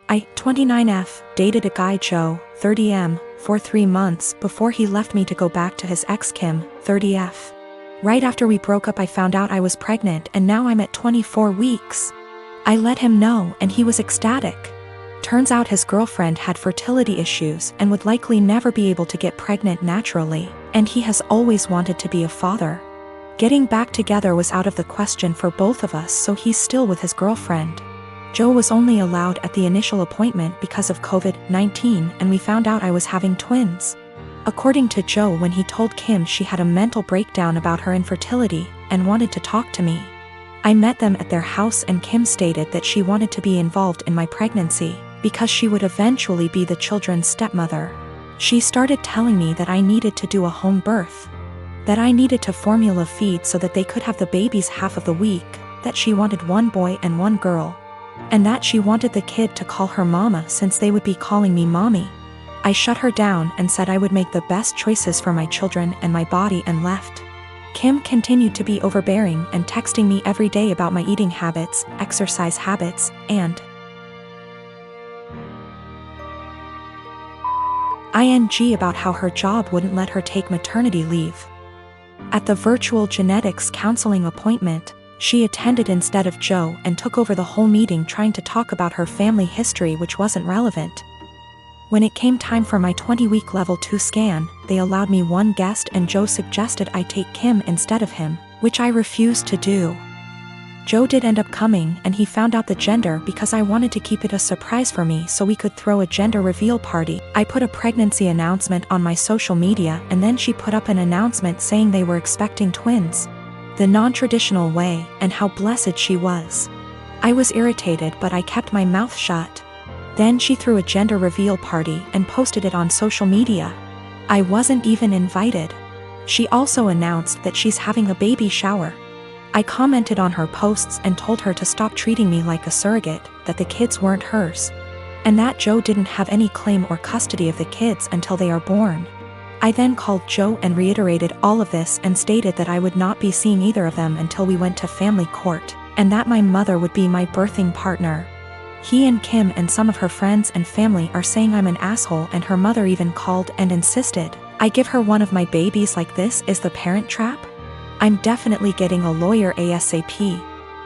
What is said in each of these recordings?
I, 29F, dated a guy Joe, 30M, for 3 months before he left me to go back to his ex Kim, 30F. Right after we broke up I found out I was pregnant and now I'm at 24 weeks. I let him know and he was ecstatic. Turns out his girlfriend had fertility issues and would likely never be able to get pregnant naturally, and he has always wanted to be a father. Getting back together was out of the question for both of us, so he's still with his girlfriend. Joe was only allowed at the initial appointment because of COVID-19, and we found out I was having twins. According to Joe, when he told Kim, she had a mental breakdown about her infertility and wanted to talk to me. I met them at their house and Kim stated that she wanted to be involved in my pregnancy because she would eventually be the children's stepmother. She started telling me that I needed to do a home birth, that I needed to formula feed so that they could have the babies half of the week, that she wanted 1 boy and 1 girl, and that she wanted the kid to call her mama since they would be calling me mommy. I shut her down and said I would make the best choices for my children and my body and left. Kim continued to be overbearing and texting me every day about my eating habits, exercise habits, and ing about how her job wouldn't let her take maternity leave. At the virtual genetics counseling appointment, she attended instead of Joe and took over the whole meeting trying to talk about her family history, which wasn't relevant. When it came time for my 20-week level 2 scan, they allowed me 1 guest and Joe suggested I take Kim instead of him, which I refused to do. Joe did end up coming and he found out the gender because I wanted to keep it a surprise for me so we could throw a gender reveal party. I put a pregnancy announcement on my social media and then she put up an announcement saying they were expecting twins, the non-traditional way, and how blessed she was. I was irritated but I kept my mouth shut. Then she threw a gender reveal party and posted it on social media. I wasn't even invited. She also announced that she's having a baby shower. I commented on her posts and told her to stop treating me like a surrogate, that the kids weren't hers, and that Joe didn't have any claim or custody of the kids until they are born. I then called Joe and reiterated all of this and stated that I would not be seeing either of them until we went to family court, and that my mother would be my birthing partner. He and Kim and some of her friends and family are saying I'm an asshole, and her mother even called and insisted I give her one of my babies. Like, this is the Parent Trap? I'm definitely getting a lawyer ASAP.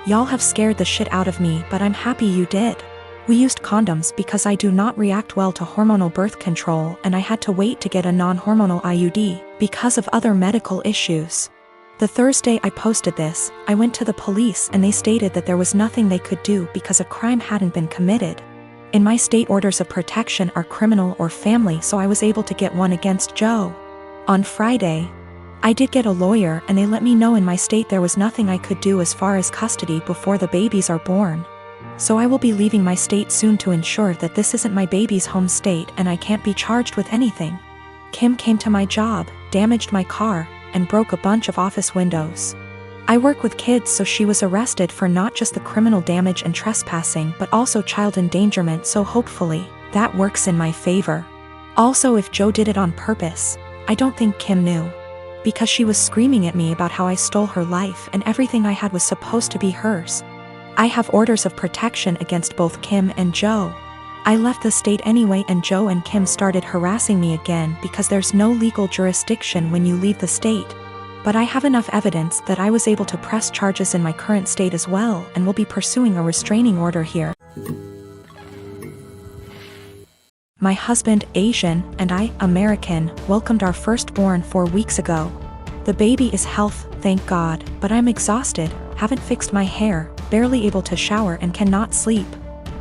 Y'all have scared the shit out of me, but I'm happy you did. We used condoms because I do not react well to hormonal birth control, and I had to wait to get a non-hormonal IUD because of other medical issues. The Thursday I posted this, I went to the police and they stated that there was nothing they could do because a crime hadn't been committed. In my state, orders of protection are criminal or family, so I was able to get one against Joe. On Friday, I did get a lawyer and they let me know in my state there was nothing I could do as far as custody before the babies are born. So I will be leaving my state soon to ensure that this isn't my baby's home state and I can't be charged with anything. Kim came to my job, damaged my car, and broke a bunch of office windows. I work with kids, so she was arrested for not just the criminal damage and trespassing but also child endangerment, so hopefully that works in my favor. Also, if Joe did it on purpose, I don't think Kim knew, because she was screaming at me about how I stole her life and everything I had was supposed to be hers. I have orders of protection against both Kim and Joe. I left the state anyway and Joe and Kim started harassing me again because there's no legal jurisdiction when you leave the state. But I have enough evidence that I was able to press charges in my current state as well and will be pursuing a restraining order here. My husband, Asian, and I, American, welcomed our firstborn 4 weeks ago. The baby is healthy, thank God, but I'm exhausted, haven't fixed my hair, barely able to shower and cannot sleep.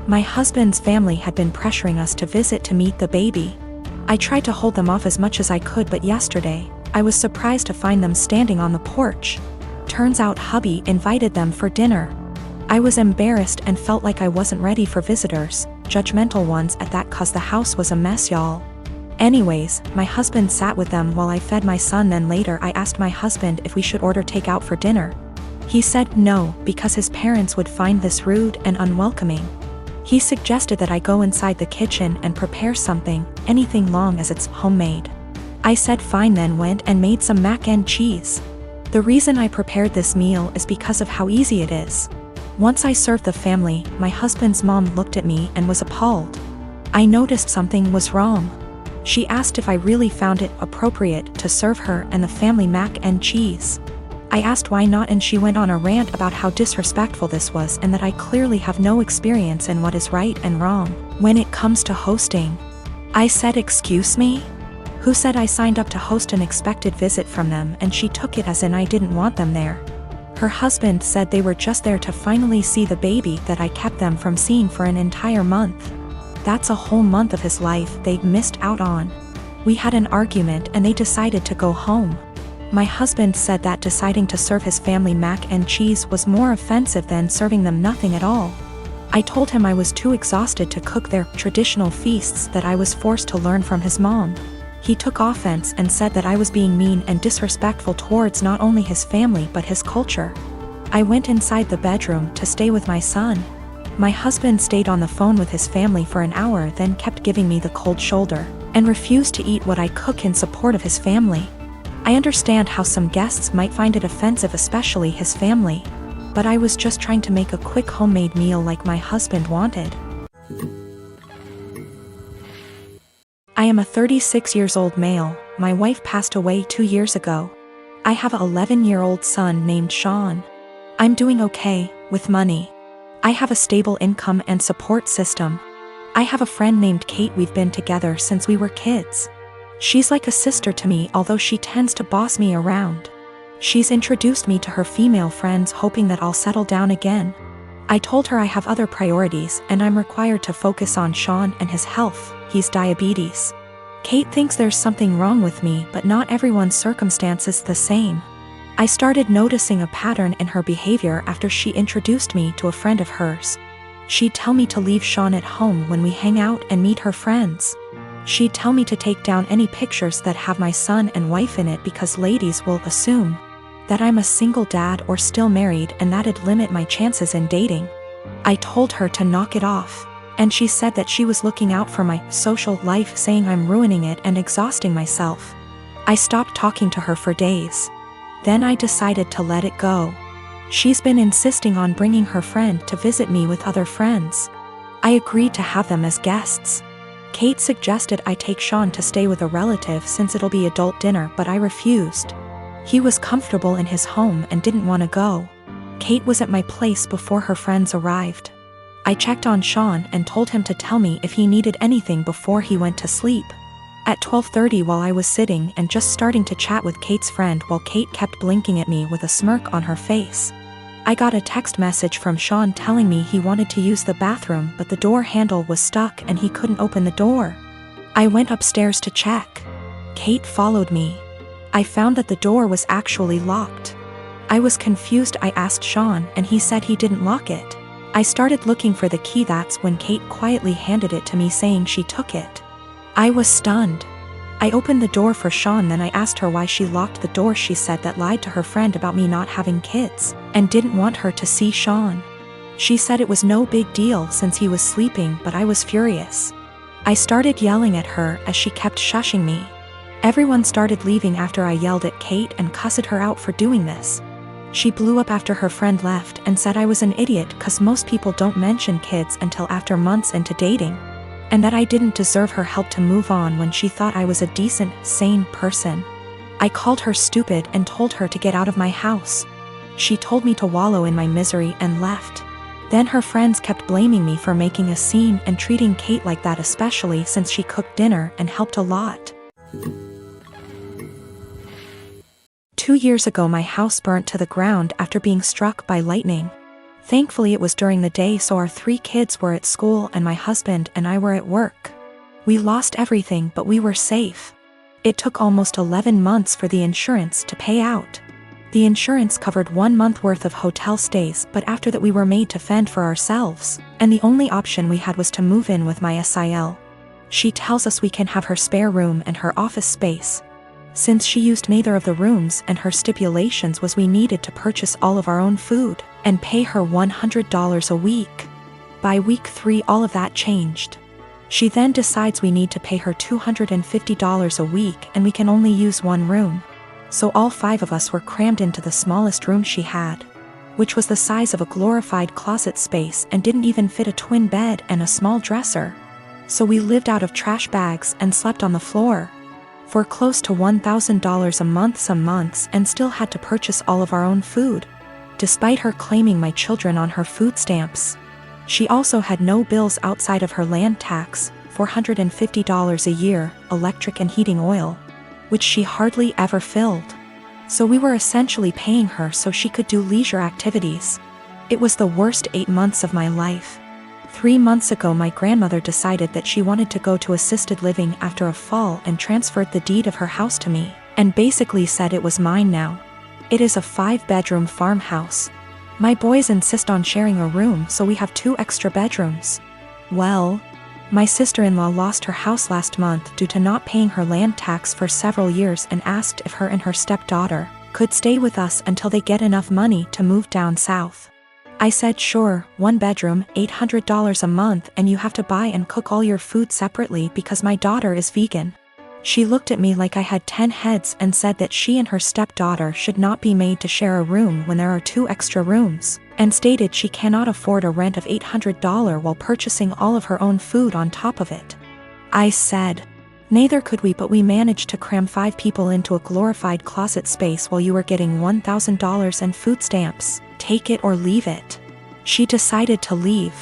My husband's family had been pressuring us to visit to meet the baby. I tried to hold them off as much as I could, but yesterday, I was surprised to find them standing on the porch. Turns out hubby invited them for dinner. I was embarrassed and felt like I wasn't ready for visitors, judgmental ones at that, cause the house was a mess, y'all. Anyways, my husband sat with them while I fed my son. Then later I asked my husband if we should order takeout for dinner. He said no, because his parents would find this rude and unwelcoming. He suggested that I go inside the kitchen and prepare something, anything long as it's homemade. I said fine, then went and made some mac and cheese. The reason I prepared this meal is because of how easy it is. Once I served the family, my husband's mom looked at me and was appalled. I noticed something was wrong. She asked if I really found it appropriate to serve her and the family mac and cheese. I asked why not, and she went on a rant about how disrespectful this was and that I clearly have no experience in what is right and wrong when it comes to hosting. I said, "Excuse me? Who said I signed up to host an expected visit from them?" And she took it as in I didn't want them there. Her husband said they were just there to finally see the baby that I kept them from seeing for an entire month. That's a whole month of his life they'd missed out on. We had an argument and they decided to go home. My husband said that deciding to serve his family mac and cheese was more offensive than serving them nothing at all. I told him I was too exhausted to cook their traditional feasts, that I was forced to learn from his mom. He took offense and said that I was being mean and disrespectful towards not only his family but his culture. I went inside the bedroom to stay with my son. My husband stayed on the phone with his family for an hour, then kept giving me the cold shoulder, and refused to eat what I cook in support of his family. I understand how some guests might find it offensive, especially his family, but I was just trying to make a quick homemade meal like my husband wanted. I am a 36-year-old male. My wife passed away 2 years ago. I have an 11-year-old son named Sean. I'm doing okay with money. I have a stable income and support system. I have a friend named Kate. We've been together since we were kids. She's like a sister to me, although she tends to boss me around. She's introduced me to her female friends, hoping that I'll settle down again. I told her I have other priorities and I'm required to focus on Sean and his health. He's diabetes. Kate thinks there's something wrong with me, but not everyone's circumstance is the same. I started noticing a pattern in her behavior after she introduced me to a friend of hers. She'd tell me to leave Sean at home when we hang out and meet her friends. She'd tell me to take down any pictures that have my son and wife in it because ladies will assume that I'm a single dad or still married, and that'd limit my chances in dating. I told her to knock it off, and she said that she was looking out for my social life, saying I'm ruining it and exhausting myself. I stopped talking to her for days. Then I decided to let it go. She's been insisting on bringing her friend to visit me with other friends. I agreed to have them as guests. Kate suggested I take Sean to stay with a relative since it'll be adult dinner, but I refused. He was comfortable in his home and didn't want to go. Kate was at my place before her friends arrived. I checked on Sean and told him to tell me if he needed anything before he went to sleep. At 12:30, while I was sitting and just starting to chat with Kate's friend, while Kate kept blinking at me with a smirk on her face, I got a text message from Sean telling me he wanted to use the bathroom, but the door handle was stuck and he couldn't open the door. I went upstairs to check. Kate followed me. I found that the door was actually locked. I was confused. I asked Sean and he said he didn't lock it. I started looking for the key. That's when Kate quietly handed it to me, saying she took it. I was stunned. I opened the door for Sean, then I asked her why she locked the door. She said that lied to her friend about me not having kids and didn't want her to see Sean. She said it was no big deal since he was sleeping, but I was furious. I started yelling at her as she kept shushing me. Everyone started leaving after I yelled at Kate and cussed her out for doing this. She blew up after her friend left and said I was an idiot because most people don't mention kids until after months into dating, and that I didn't deserve her help to move on when she thought I was a decent, sane person. I called her stupid and told her to get out of my house. She told me to wallow in my misery and left. Then her friends kept blaming me for making a scene and treating Kate like that, especially since she cooked dinner and helped a lot. 2 years ago, my house burnt to the ground after being struck by lightning. Thankfully it was during the day, so our 3 kids were at school and my husband and I were at work. We lost everything, but we were safe. It took almost 11 months for the insurance to pay out. The insurance covered 1 month worth of hotel stays, but after that we were made to fend for ourselves, and the only option we had was to move in with my SIL. She tells us we can have her spare room and her office space. Since she used neither of the rooms, and her stipulations was we needed to purchase all of our own food and pay her $100 a week. By week 3 all of that changed. She then decides we need to pay her $250 a week and we can only use 1 room. So all 5 of us were crammed into the smallest room she had. which was the size of a glorified closet space and didn't even fit a twin bed and a small dresser. So we lived out of trash bags and slept on the floor. For close to $1,000 a month some months, and still had to purchase all of our own food, despite her claiming my children on her food stamps. She also had no bills outside of her land tax, $450 a year, electric and heating oil, which she hardly ever filled. So we were essentially paying her so she could do leisure activities. It was the worst 8 months of my life. 3 months ago my grandmother decided that she wanted to go to assisted living after a fall and transferred the deed of her house to me, and basically said it was mine now. It is a 5-bedroom farmhouse. My boys insist on sharing a room, so we have 2 extra bedrooms. Well, my sister-in-law lost her house last month due to not paying her land tax for several years and asked if her and her stepdaughter could stay with us until they get enough money to move down south. I said sure, 1 bedroom, $800 a month, and you have to buy and cook all your food separately because my daughter is vegan. She looked at me like I had 10 heads and said that she and her stepdaughter should not be made to share a room when there are 2 extra rooms, and stated she cannot afford a rent of $800 while purchasing all of her own food on top of it. I said, neither could we, but we managed to cram 5 people into a glorified closet space while you were getting $1,000 and food stamps. Take it or leave it. She decided to leave.